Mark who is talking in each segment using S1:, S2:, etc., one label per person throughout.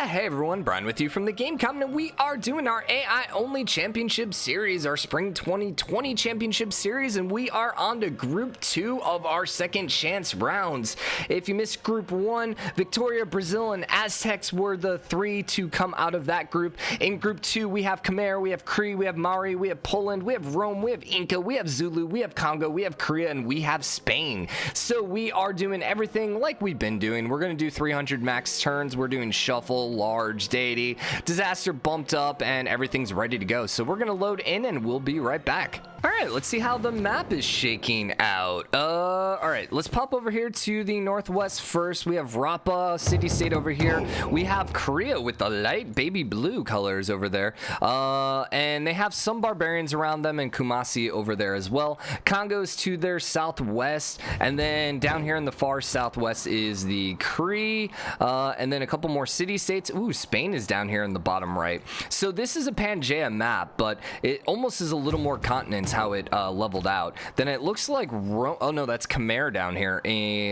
S1: Hey everyone, Brian with you from TheGameCommon, and we are doing our AI-only championship series, our Spring 2020 championship series, and we are on to Group 2 of our second chance rounds. If you missed Group 1, Victoria, Brazil, and Aztecs were the three to come out of that group. In Group 2, we have Khmer, we have Cree, we have Maori, we have Poland, we have Rome, we have Inca, we have Zulu, we have Kongo, we have Korea, and we have Spain. So we are doing everything like we've been doing. We're going to do 300 max turns. We're doing shuffle, large, deity, disaster bumped up, and everything's ready to go. So we're gonna load in and we'll be right back. All right, let's see how the map is shaking out. All right, let's pop over here to the northwest first. We have Rapa city-state over here. We have Korea with the light baby blue colors over there. And they have some barbarians around them, and Kumasi over there as well. Congo's to their southwest, and then down here in the far southwest is the Cree, and then a couple more city-states. Ooh, Spain is down here in the bottom right. So this is a Pangea map, but it almost is a little more continents how it leveled out. Then it looks like oh no, that's Khmer down here,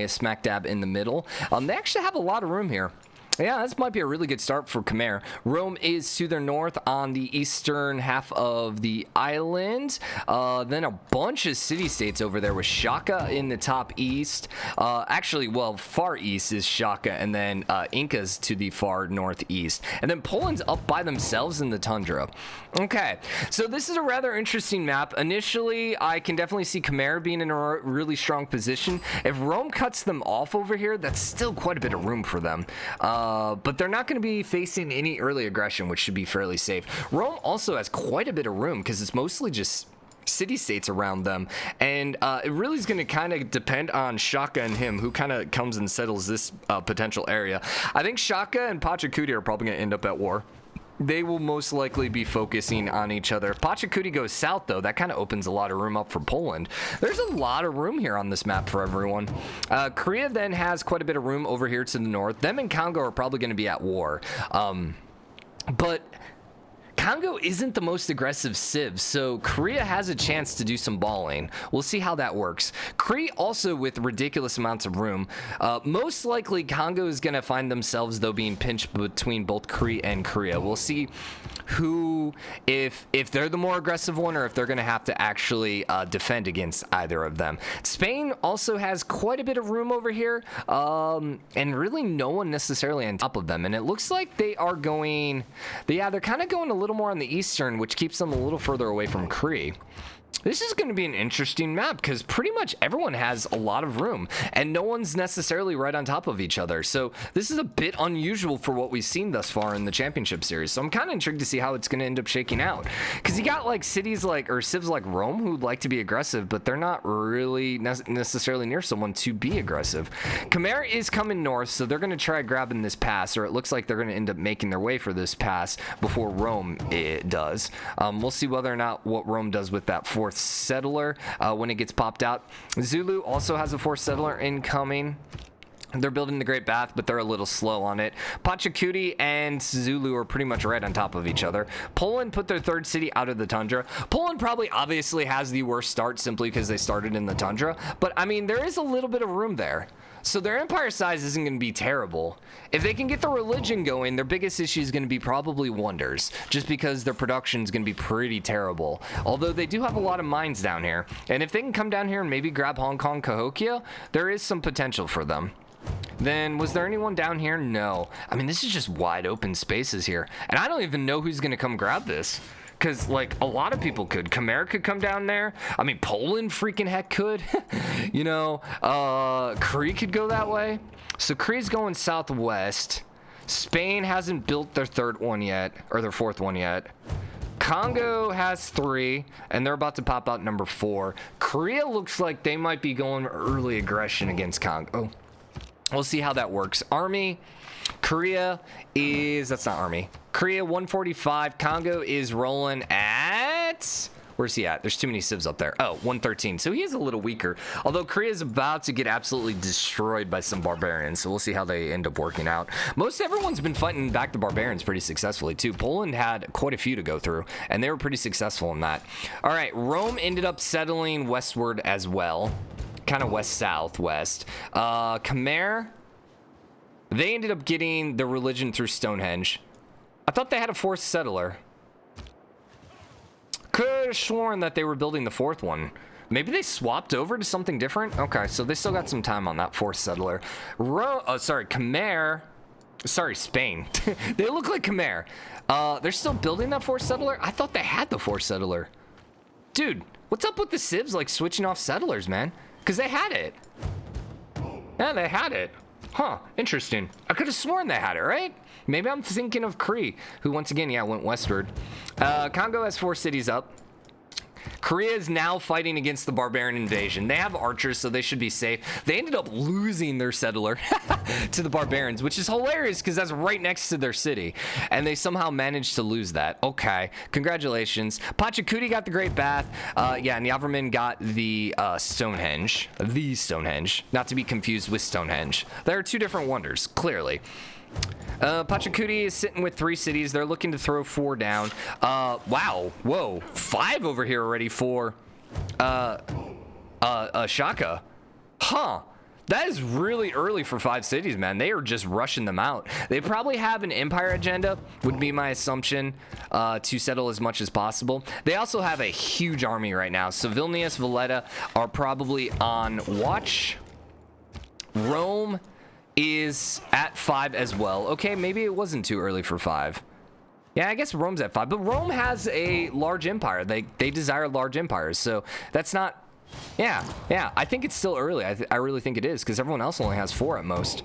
S1: smack dab in the middle. They actually have a lot of room here. Yeah, this might be a really good start for Khmer. Rome is to their north on the eastern half of the island. Then a bunch of city-states over there with Shaka in the top east. Actually, well, far east is Shaka, and then Incas to the far northeast. And then Poland's up by themselves in the tundra. Okay, so this is a rather interesting map. Initially, I can definitely see Khmer being in a really strong position. If Rome cuts them off over here, that's still quite a bit of room for them. But they're not going to be facing any early aggression, which should be fairly safe. Rome also has quite a bit of room because it's mostly just city-states around them, and it really is going to kind of depend on Shaka and him, who kind of comes and settles this potential area. I think Shaka and Pachacuti are probably going to end up at war. They will most likely be focusing on each other. Pachacuti goes south, though. That kind of opens a lot of room up for Poland. There's a lot of room here on this map for everyone. Korea then has quite a bit of room over here to the north. Them and Kongo are probably going to be at war. But Kongo isn't the most aggressive civ, so Korea has a chance to do some balling. We'll see how that works. Cree also with ridiculous amounts of room. Most likely Kongo is going to find themselves, though, being pinched between both Cree and Korea. We'll see who, if they're the more aggressive one, or if they're going to have to actually defend against either of them. Spain also has quite a bit of room over here, and really no one necessarily on top of them. And it looks like they are going, they're kind of going a little more on the eastern, which keeps them a little further away from Cree. This is going to be an interesting map because pretty much everyone has a lot of room and no one's necessarily right on top of each other. So this is a bit unusual for what we've seen thus far in the championship series. So I'm kind of intrigued to see how it's going to end up shaking out, because you got like cities like, or civs like Rome, who'd like to be aggressive, but they're not really necessarily near someone to be aggressive. Khmer is coming north, so they're going to try grabbing this pass, or it looks like they're going to end up making their way for this pass before Rome does. We'll see whether or not what Rome does with that fourth settler when it gets popped out. Zulu also has a fourth settler incoming. They're building the Great Bath, but they're a little slow on it. Pachacuti and Zulu are pretty much right on top of each other. Poland put their third city out of the tundra. Poland probably obviously has the worst start simply because they started in the tundra, but I mean, there is a little bit of room there. So their empire size isn't going to be terrible. If they can get the religion going, their biggest issue is going to be probably wonders, just because their production is going to be pretty terrible. Although they do have a lot of mines down here, and if they can come down here and maybe grab Hong Kong, Cahokia, there is some potential for them. Then, was there anyone down here? No. I mean, this is just wide open spaces here, and I don't even know who's going to come grab this. Because, like, a lot of people could. Khmer could come down there. I mean, Poland freaking heck could. You know, Cree could go that way. So Cree's going southwest. Spain hasn't built their third one yet, or their fourth one yet. Kongo has 3, and they're about to pop out number 4. Korea looks like they might be going early aggression against Kongo. We'll see how that works. Army, Korea is, that's not army. Korea 145, Kongo is rolling at, where's he at? There's too many civs up there. Oh, 113. So he is a little weaker. Although Korea is about to get absolutely destroyed by some barbarians. So we'll see how they end up working out. Most everyone's been fighting back the barbarians pretty successfully too. Poland had quite a few to go through, and they were pretty successful in that. All right, Rome ended up settling westward as well. Kind of west-southwest. Khmer They ended up getting the religion through Stonehenge. I thought they had a fourth settler. Could have sworn that they were building the fourth one. Maybe they swapped over to something different? Okay, so they still got some time on that fourth settler. Khmer. Sorry, Spain. They look like Khmer. They're still building that fourth settler? I thought they had the fourth settler. Dude, what's up with the civs like switching off settlers, man? Because they had it. Yeah, they had it. Huh, interesting. I could have sworn they had it, right? Maybe I'm thinking of Cree, who once again, yeah, went westward. Kongo has 4 cities up. Korea is now fighting against the barbarian invasion. They have archers, so they should be safe. They ended up losing their settler to the barbarians, which is hilarious because that's right next to their city. And they somehow managed to lose that. Okay, congratulations. Pachacuti got the Great Bath. Yeah, and Yavrman got the Stonehenge. The Stonehenge. Not to be confused with Stonehenge. There are 2 different wonders, clearly. Pachacuti is sitting with 3 cities. They're looking to throw 4 down. Wow. Whoa. 5 over here already for Shaka. Huh. That is really early for 5 cities, man. They are just rushing them out. They probably have an empire agenda, would be my assumption, to settle as much as possible. They also have a huge army right now. So Vilnius, Valletta are probably on watch. Rome is at 5 as well. Okay, maybe it wasn't too early for 5. Yeah, I guess Rome's at 5, but Rome has a large empire. They desire large empires, so that's not... Yeah, I think it's still early. I really think it is, because everyone else only has 4 at most.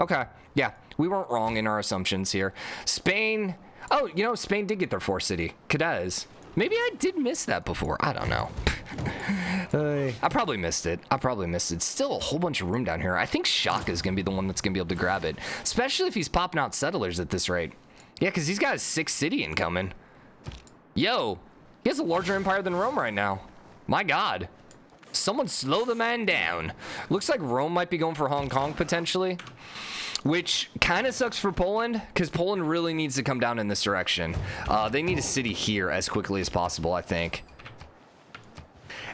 S1: Okay, yeah, we weren't wrong in our assumptions here. Spain... Oh, you know, Spain did get their 4th city. Cadiz. Maybe I did miss that before. I don't know. I probably missed it. Still a whole bunch of room down here. I think Shaka is going to be the one that's going to be able to grab it. Especially if he's popping out settlers at this rate. Yeah, because he's got a 6th city incoming. Yo, he has a larger empire than Rome right now. My God. Someone slow the man down. Looks like Rome might be going for Hong Kong potentially. Which kind of sucks for Poland, because Poland really needs to come down in this direction. They need a city here as quickly as possible, I think.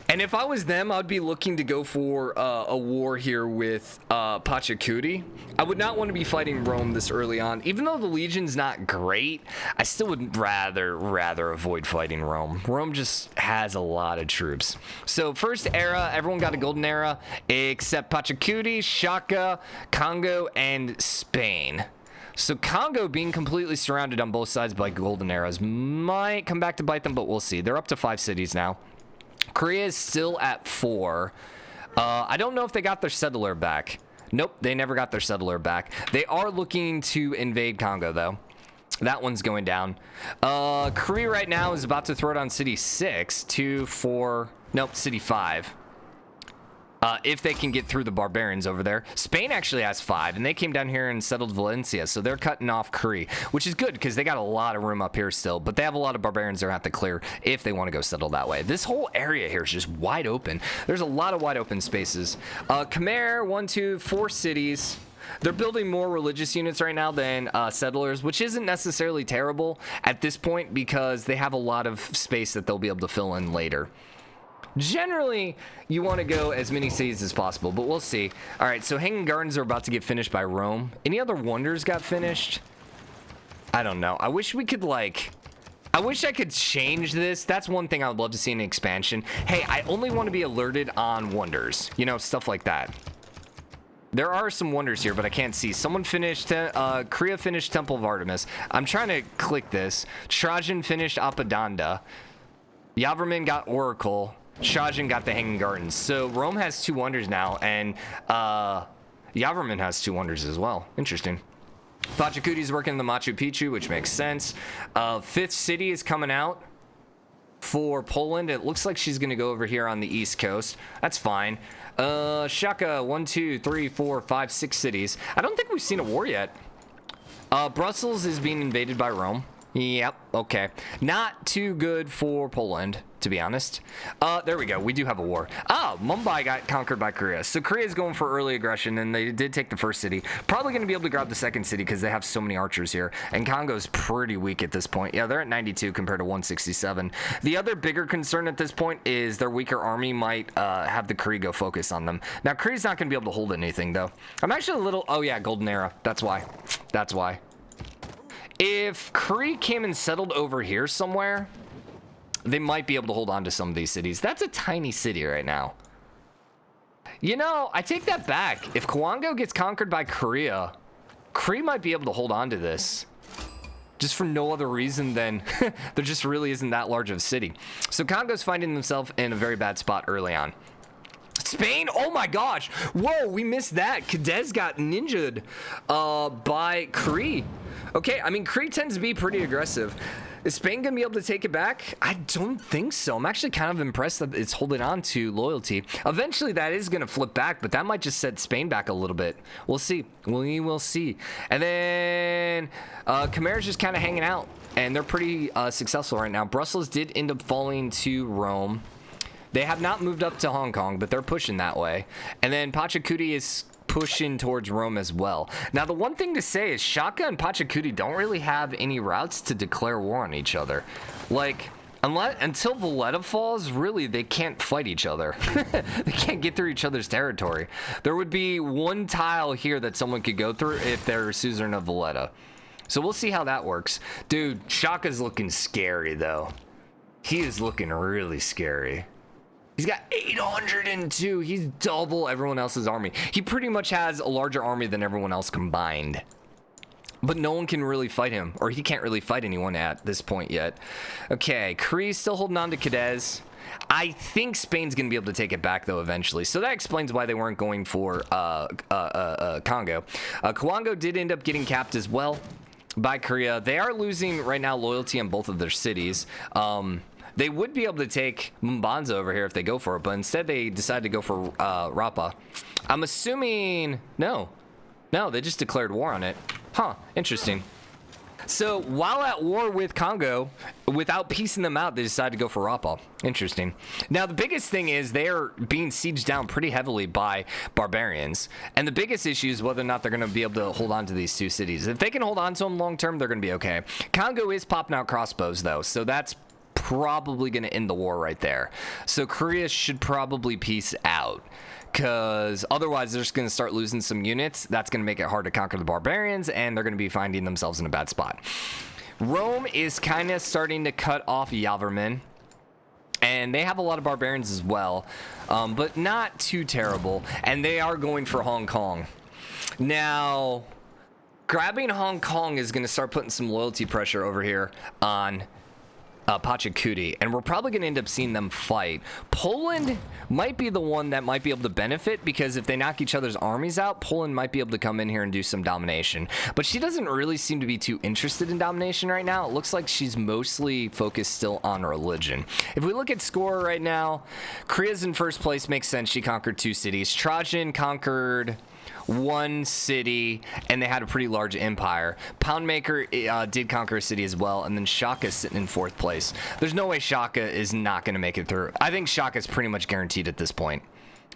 S1: And if I was them, I'd be looking to go for a war here with Pachacuti. I would not want to be fighting Rome this early on. Even though the Legion's not great, I still would rather avoid fighting Rome. Rome just has a lot of troops. So first era, everyone got a golden era, except Pachacuti, Shaka, Kongo, and Spain. So Kongo being completely surrounded on both sides by golden eras might come back to bite them, but we'll see. They're up to 5 cities now. Korea is still at 4. I don't know if they got their settler back. Nope, they never got their settler back. They are looking to invade Kongo, though. That one's going down. Cree right now is about to throw down city 6, 2, 4... Nope, city 5. If they can get through the barbarians over there. Spain actually has 5, and they came down here and settled Valencia, so they're cutting off Cree, which is good because they got a lot of room up here still, but they have a lot of barbarians they're going to have to clear if they want to go settle that way. This whole area here is just wide open. There's a lot of wide open spaces. Khmer, 1, 2, 4 cities. They're building more religious units right now than settlers, which isn't necessarily terrible at this point because they have a lot of space that they'll be able to fill in later. Generally, you want to go as many cities as possible, but we'll see. All right, so Hanging Gardens are about to get finished by Rome. Any other wonders got finished? I don't know. I wish we could, like... I wish I could change this. That's one thing I would love to see in an expansion. Hey, I only want to be alerted on wonders. You know, stuff like that. There are some wonders here, but I can't see. Someone finished... Korea finished Temple of Artemis. I'm trying to click this. Trajan finished Apadanda. Yavrman got Oracle. Shahjan got the Hanging Gardens. So Rome has 2 wonders now, and Yavrman has 2 wonders as well. Interesting. Pachacuti's working the Machu Picchu, which makes sense. 5th city is coming out for Poland. It looks like she's going to go over here on the east coast. That's fine. Shaka, 1, 2, 3, 4, 5, 6 cities. I don't think we've seen a war yet. Brussels is being invaded by Rome. Yep, okay. Not too good for Poland. to be honest. There we go. We do have a war. Mumbai got conquered by Korea. So Korea is going for early aggression, and they did take the first city. Probably going to be able to grab the second city because they have so many archers here. And Congo's pretty weak at this point. Yeah, they're at 92 compared to 167. The other bigger concern at this point is their weaker army might have the Cree go focus on them. Now, Kree's not going to be able to hold anything, though. I'm actually a little... Oh, yeah, Golden Era. That's why. That's why. If Cree came and settled over here somewhere... they might be able to hold on to some of these cities. That's a tiny city right now. You know, I take that back. If Kongo gets conquered by Korea, Cree might be able to hold on to this. Just for no other reason than there just really isn't that large of a city. So Congo's finding themselves in a very bad spot early on. Spain? Oh my gosh. Whoa, we missed that. Cadiz got ninja'd by Cree. Okay, I mean, Cree tends to be pretty aggressive. Is Spain going to be able to take it back? I don't think so. I'm actually kind of impressed that it's holding on to loyalty. Eventually, that is going to flip back, but that might just set Spain back a little bit. We'll see. We will see. And then Khmer's just kind of hanging out, and they're pretty successful right now. Brussels did end up falling to Rome. They have not moved up to Hong Kong, but they're pushing that way. And then Pachacuti is pushing towards Rome as well. Now, the one thing to say is Shaka and Pachacuti don't really have any routes to declare war on each other. Like, until Valletta falls, really, they can't fight each other. They can't get through each other's territory. There would be one tile here that someone could go through if they're suzerain of Valletta. So we'll see how that works. Dude, Shaka's looking scary, though. He is looking really scary. He's got 802. He's double everyone else's army. He pretty much has a larger army than everyone else combined. But no one can really fight him, or he can't really fight anyone at this point yet. Okay, Cree's still holding on to Cadiz. I think Spain's going to be able to take it back, though, eventually. So that explains why they weren't going for Kongo. Kongo did end up getting capped as well by Korea. They are losing right now loyalty on both of their cities. They would be able to take Mumbanza over here if they go for it, but instead they decided to go for Rapa. I'm assuming... No, they just declared war on it. Huh, interesting. So while at war with Kongo, without piecing them out, they decided to go for Rapa. Interesting. Now, the biggest thing is they are being sieged down pretty heavily by barbarians. And the biggest issue is whether or not they're going to be able to hold on to these two cities. If they can hold on to them long term, they're going to be okay. Kongo is popping out crossbows, though, so that's probably going to end the war right there. So Korea should probably peace out, because otherwise they're just going to start losing some units. That's going to make it hard to conquer the barbarians, and they're going to be finding themselves in a bad spot. Rome is kind of starting to cut off Yaverman, and they have a lot of barbarians as well, but not too terrible, and they are going for Hong Kong. Now, grabbing Hong Kong is going to start putting some loyalty pressure over here on Pachacuti, and we're probably going to end up seeing them fight. Poland might be the one that might be able to benefit, because if they knock each other's armies out, Poland might be able to come in here and do some domination. But she doesn't really seem to be too interested in domination right now. It looks like she's mostly focused still on religion. If we look at score right now, Korea's in first place. Makes sense. She conquered 2 cities. Trajan conquered 1 city, and they had a pretty large empire. Poundmaker did conquer a city as well, and then Shaka's sitting in 4th place. There's no way Shaka is not going to make it through. I think Shaka's pretty much guaranteed at this point.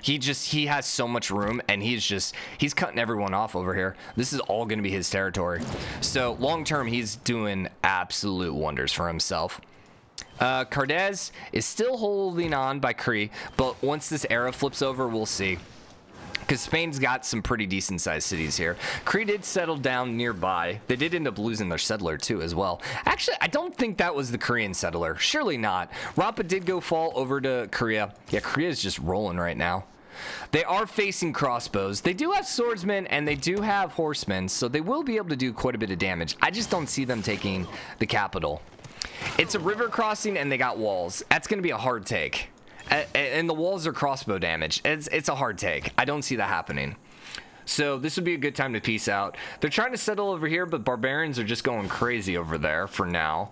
S1: He has so much room, and he's cutting everyone off over here. This is all going to be his territory. So long term, he's doing absolute wonders for himself. Cardez is still holding on by Cree, but once this era flips over, we'll see. Because Spain's got some pretty decent sized cities here. Cree did settle down nearby. They did end up losing their settler too as well. Actually, I don't think that was the Korean settler. Surely not. Rapa did go fall over to Korea. Yeah, Korea's just rolling right now. They are facing crossbows. They do have swordsmen and they do have horsemen, so they will be able to do quite a bit of damage. I just don't see them taking the capital. It's a river crossing and they got walls. That's going to be a hard take. And the walls are crossbow damage. It's a hard take. I don't see that happening. So this would be a good time to peace out. They're trying to settle over here, but barbarians are just going crazy over there for now.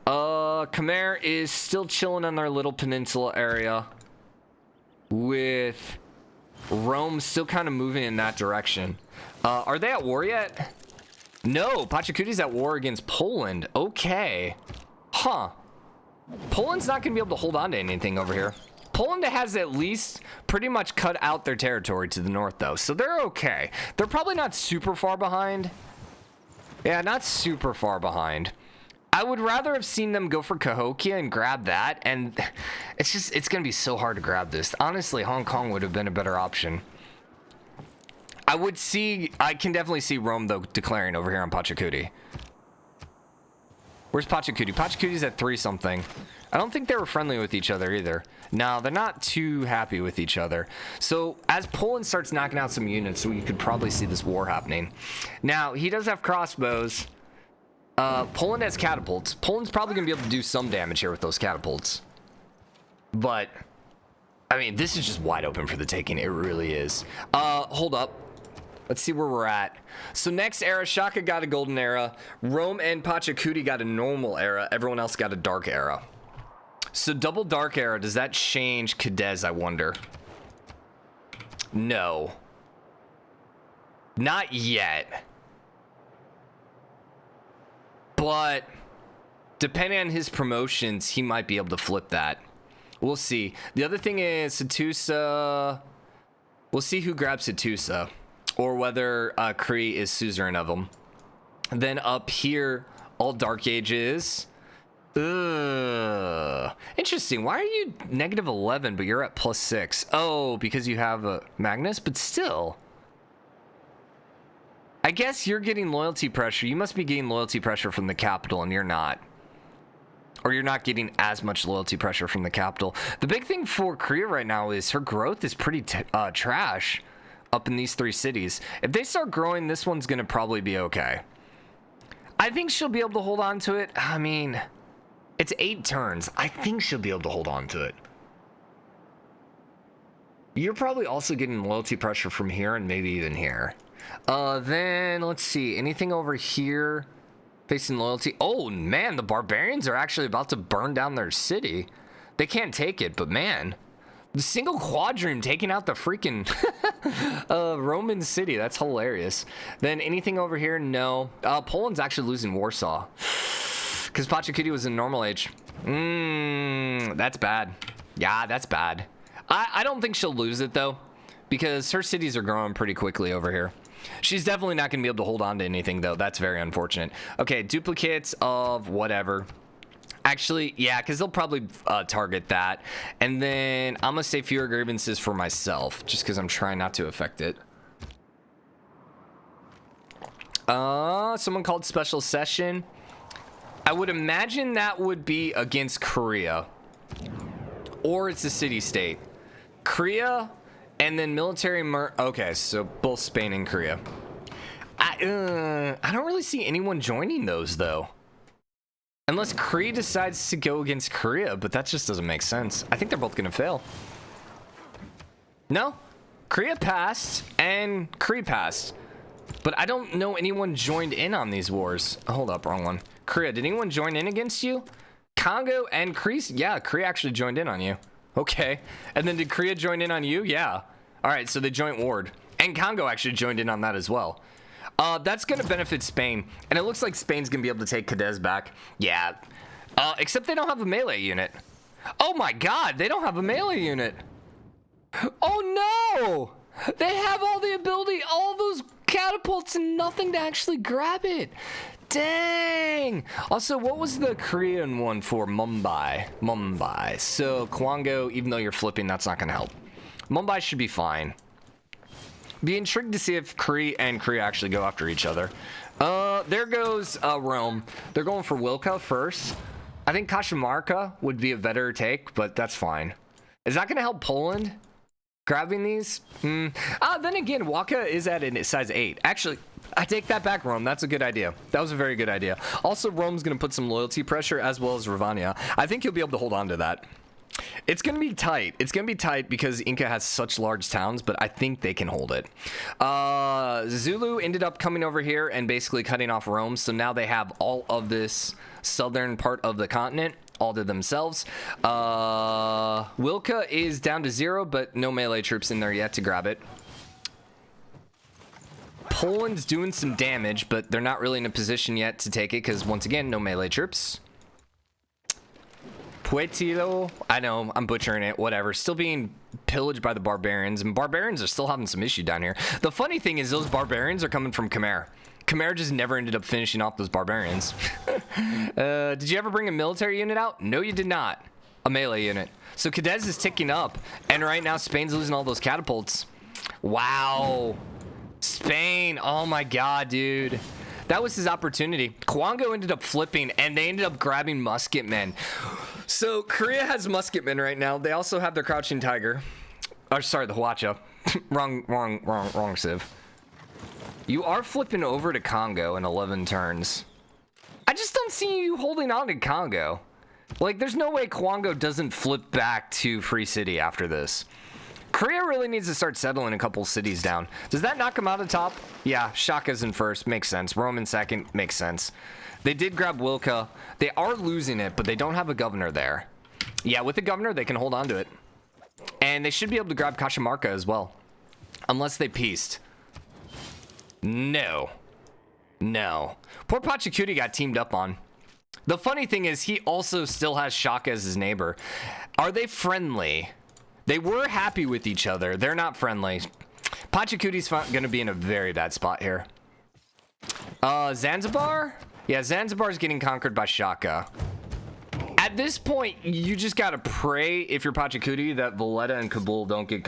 S1: Khmer is still chilling on their little peninsula area, with Rome still kind of moving in that direction. Are they at war yet? No, Pachacuti's at war against Poland. Okay. Huh. Poland's not going to be able to hold on to anything over here. Poland has at least pretty much cut out their territory to the north, though, so they're okay. They're probably not super far behind. Yeah, not super far behind. I would rather have seen them go for Cahokia and grab that, and it's going to be so hard to grab this. Honestly, Hong Kong would have been a better option. I can definitely see Rome, though, declaring over here on Pachacuti. Where's Pachacuti? Pachacuti's at 3-something. I don't think they were friendly with each other either. No, they're not too happy with each other. So as Poland starts knocking out some units, we could probably see this war happening. Now, he does have crossbows. Poland has catapults. Poland's probably going to be able to do some damage here with those catapults. But, I mean, this is just wide open for the taking. It really is. Hold up. Let's see where we're at. So next era, Shaka got a golden era. Rome and Pachacuti got a normal era. Everyone else got a dark era. So double dark era, does that change Cadiz, I wonder? No. Not yet. But depending on his promotions, he might be able to flip that. We'll see. The other thing is Satusa. We'll see who grabs Satusa, or whether Cree is suzerain of them. And then up here, all Dark Ages. Interesting. Why are you negative 11, but you're at plus 6? Oh, because you have a Magnus, but still. I guess you're getting loyalty pressure. You must be getting loyalty pressure from the capital, and you're not. Or you're not getting as much loyalty pressure from the capital. The big thing for Korea right now is her growth is pretty trash up in these 3 cities. If they start growing, this one's going to probably be okay. I think she'll be able to hold on to it. I mean, it's 8 turns. I think she'll be able to hold on to it. You're probably also getting loyalty pressure from here and maybe even here. Then, let's see. Anything over here facing loyalty? Oh, man, the barbarians are actually about to burn down their city. They can't take it, but man, the single quadrime taking out the freaking Roman city. That's hilarious. Then anything over here? No. Poland's actually losing Warsaw because Pachacuti was in normal age. That's bad. Yeah, that's bad. I don't think she'll lose it, though, because her cities are growing pretty quickly over here. She's definitely not going to be able to hold on to anything, though. That's very unfortunate. Okay, duplicates of whatever. Actually, yeah, because they'll probably target that. And then I'm going to say fewer grievances for myself, just because I'm trying not to affect it. Someone called special session. I would imagine that would be against Korea. Or it's a city-state. Korea, and then military okay, so both Spain and Korea. I don't really see anyone joining those, though. Unless Cree decides to go against Korea, but that just doesn't make sense. I think they're both going to fail. No. Korea passed, and Cree passed. But I don't know anyone joined in on these wars. Hold up, wrong one. Korea, did anyone join in against you? Kongo and Cree? Yeah, Cree actually joined in on you. Okay. And then did Korea join in on you? Yeah. All right, so they joint warred. And Kongo actually joined in on that as well. That's going to benefit Spain. And it looks like Spain's going to be able to take Cadiz back. Yeah. Except they don't have a melee unit. Oh my god, they don't have a melee unit. Oh no! They have all the ability, all those catapults, and nothing to actually grab it. Dang! Also, what was the Korean one for Mumbai? Mumbai. So, Kongo, even though you're flipping, that's not going to help. Mumbai should be fine. Be intrigued to see if Cree and Cree actually go after each other. There goes Rome. They're going for Wilka first. I think Kashimarka would be a better take, but that's fine. Is that going to help Poland? Grabbing these? Then again, Waka is at a size 8. Actually, I take that back, Rome. That's a good idea. That was a very good idea. Also, Rome's going to put some loyalty pressure as well as Ravania. I think he'll be able to hold on to that. It's going to be tight. It's going to be tight because Inca has such large towns, but I think they can hold it. Zulu ended up coming over here and basically cutting off Rome, so now they have all of this southern part of the continent all to themselves. Wilka is down to 0, but no melee troops in there yet to grab it. Poland's doing some damage, but they're not really in a position yet to take it because, once again, no melee troops. Puetilo, I know, I'm butchering it, whatever, still being pillaged by the barbarians, and barbarians are still having some issue down here. The funny thing is those barbarians are coming from Khmer. Khmer just never ended up finishing off those barbarians. Did you ever bring a military unit out? No, you did not. A melee unit. So Cadiz is ticking up, and right now Spain's losing all those catapults. Wow. Spain, oh my god, dude. That was his opportunity. Kongo ended up flipping, and they ended up grabbing musketmen. So Korea has musketmen right now. They also have their crouching tiger. Oh, sorry, the Hwacha. wrong civ. You are flipping over to Kongo in 11 turns. I just don't see you holding on to Kongo. Like, there's no way Kongo doesn't flip back to Free City after this. Korea really needs to start settling a couple cities down. Does that knock him out of top? Yeah, Shaka's in first. Makes sense. Rome in second. Makes sense. They did grab Wilka. They are losing it, but they don't have a governor there. Yeah, with the governor, they can hold on to it. And they should be able to grab Cajamarca as well. Unless they pieced. No. No. Poor Pachacuti got teamed up on. The funny thing is, he also still has Shaka as his neighbor. Are they friendly? They were happy with each other. They're not friendly. Pachacuti's going to be in a very bad spot here. Zanzibar? Yeah, Zanzibar's getting conquered by Shaka. At this point, you just got to pray, if you're Pachacuti, that Valletta and Kabul don't get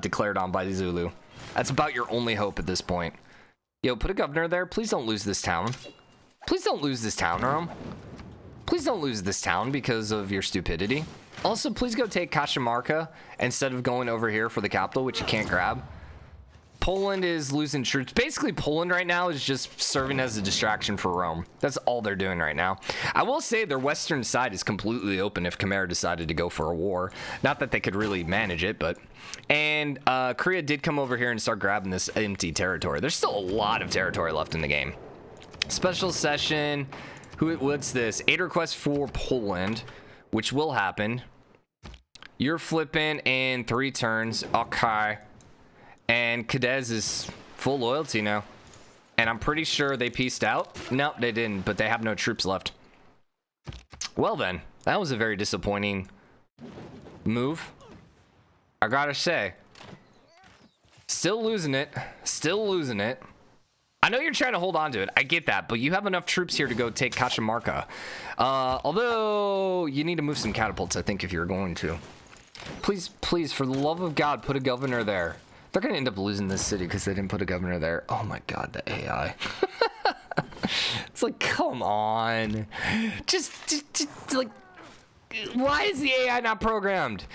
S1: declared on by the Zulu. That's about your only hope at this point. Yo, put a governor there. Please don't lose this town. Please don't lose this town, Rome. Please don't lose this town because of your stupidity. Also, please go take Cajamarca instead of going over here for the capital, which you can't grab. Poland is losing troops. Basically, Poland right now is just serving as a distraction for Rome. That's all they're doing right now. I will say their western side is completely open if Khmer decided to go for a war. Not that they could really manage it, but... And Korea did come over here and start grabbing this empty territory. There's still a lot of territory left in the game. Special session. What's this? 8 requests for Poland, which will happen. You're flipping in 3 turns. Okay. And Cadiz is full loyalty now. And I'm pretty sure they pieced out. Nope, they didn't, but they have no troops left. Well then, that was a very disappointing move. I gotta say. Still losing it. Still losing it. I know you're trying to hold on to it. I get that, but you have enough troops here to go take Cajamarca. Although you need to move some catapults, I think, if you're going to. Please, please, for the love of God, put a governor there. They're going to end up losing this city because they didn't put a governor there. Oh my God, the AI. It's like, come on. Just like, why is the AI not programmed?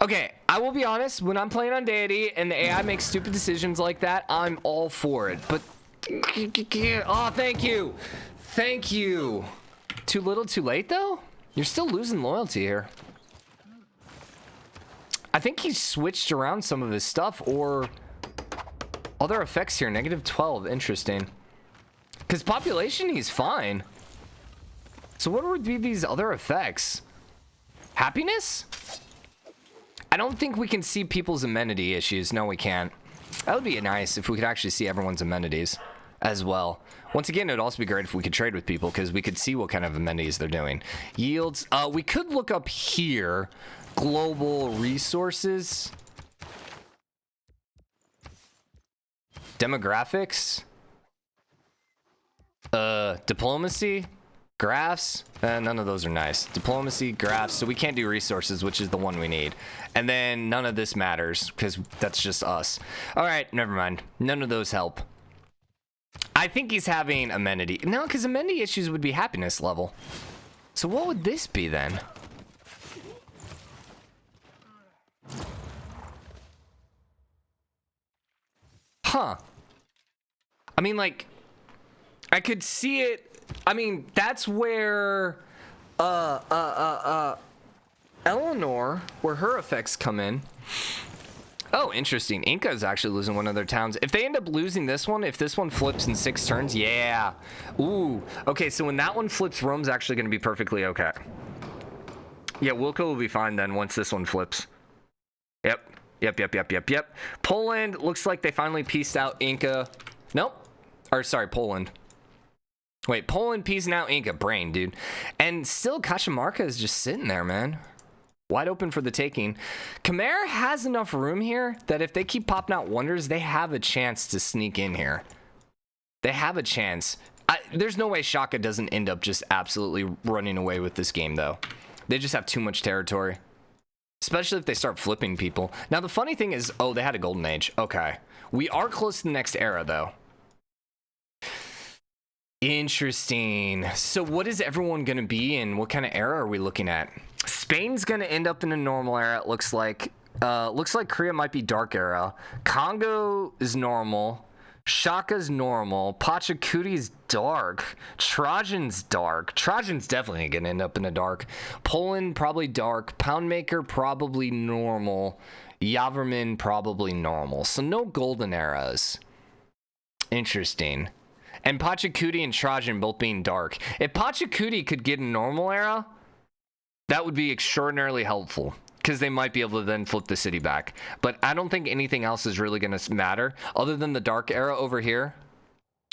S1: Okay, I will be honest, when I'm playing on Deity and the AI makes stupid decisions like that, I'm all for it. But, oh, thank you. Thank you. Too little, too late, though? You're still losing loyalty here. I think he switched around some of his stuff, or other effects here. -12, interesting. Because population, he's fine. So what would be these other effects? Happiness? I don't think we can see people's amenity issues. No, we can't. That would be nice if we could actually see everyone's amenities as well. Once again, it would also be great if we could trade with people because we could see what kind of amenities they're doing. Yields. We could look up here. Global resources. Demographics. Diplomacy. Graphs. None of those are nice. Diplomacy, graphs. So we can't do resources, which is the one we need. And then none of this matters because that's just us. All right, never mind. None of those help. I think he's having amenity. No, because amenity issues would be happiness level. So what would this be then? Huh. I mean, like, I could see it. I mean, that's where, Eleanor, where her effects come in. Oh, interesting. Inca is actually losing one of their towns. If they end up losing this one, if this one flips in 6 turns, yeah. Ooh. Okay, so when that one flips, Rome's actually going to be perfectly okay. Yeah, Wilco will be fine then once this one flips. Yep. Yep. Poland, looks like they finally pieced out Inca. Nope. Or, sorry, Poland. Wait, Poland, peace now, Inca, brain, dude. And still, Cajamarca is just sitting there, man. Wide open for the taking. Khmer has enough room here that if they keep popping out wonders, they have a chance to sneak in here. They have a chance. There's no way Shaka doesn't end up just absolutely running away with this game, though. They just have too much territory. Especially if they start flipping people. Now, the funny thing is, oh, they had a golden age. Okay. We are close to the next era, though. Interesting. So what is everyone going to be in? What kind of era are we looking at? Spain's going to end up in a normal era, it looks like. Looks like Korea might be dark era. Kongo is normal. Shaka's normal. Pachacuti's dark. Trajan's dark. Trajan's definitely going to end up in a dark. Poland, probably dark. Poundmaker, probably normal. Yaverman, probably normal. So no golden eras. Interesting. And Pachacuti and Trajan both being dark. If Pachacuti could get a normal era, that would be extraordinarily helpful. Because they might be able to then flip the city back. But I don't think anything else is really going to matter. Other than the dark era over here.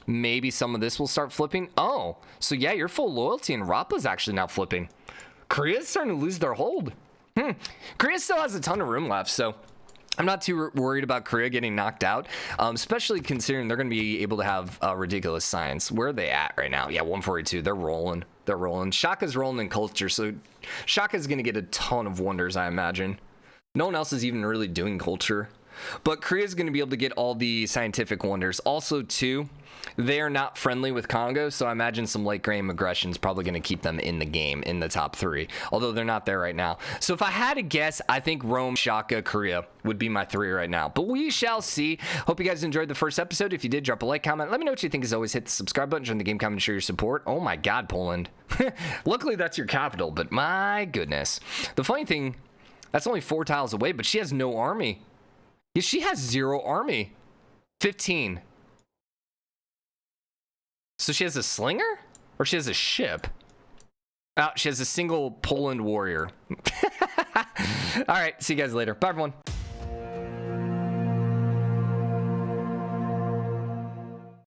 S1: Maybe some of this will start flipping. Oh, so yeah, your full loyalty and Rapa's actually now flipping. Korea's starting to lose their hold. Korea still has a ton of room left, so I'm not too worried about Korea getting knocked out, especially considering they're going to be able to have ridiculous science. Where are they at right now? Yeah, 142. They're rolling. They're rolling. Shaka's rolling in culture, so Shaka's going to get a ton of wonders, I imagine. No one else is even really doing culture. But Korea's going to be able to get all the scientific wonders. Also, too, they're not friendly with Kongo, so I imagine some late game aggression is probably going to keep them in the game, in the top 3. Although they're not there right now. So if I had to guess, I think Rome, Shaka, Korea would be my 3 right now. But we shall see. Hope you guys enjoyed the first episode. If you did, drop a like, comment. Let me know what you think. As always, hit the subscribe button, join the game, comment, and show your support. Oh my god, Poland. Luckily, that's your capital, but my goodness. The funny thing, that's only 4 tiles away, but she has no army. Yeah, she has 0 army. 15. So she has a slinger? Or she has a ship? Oh, she has a single Poland warrior. All right, see you guys later. Bye, everyone.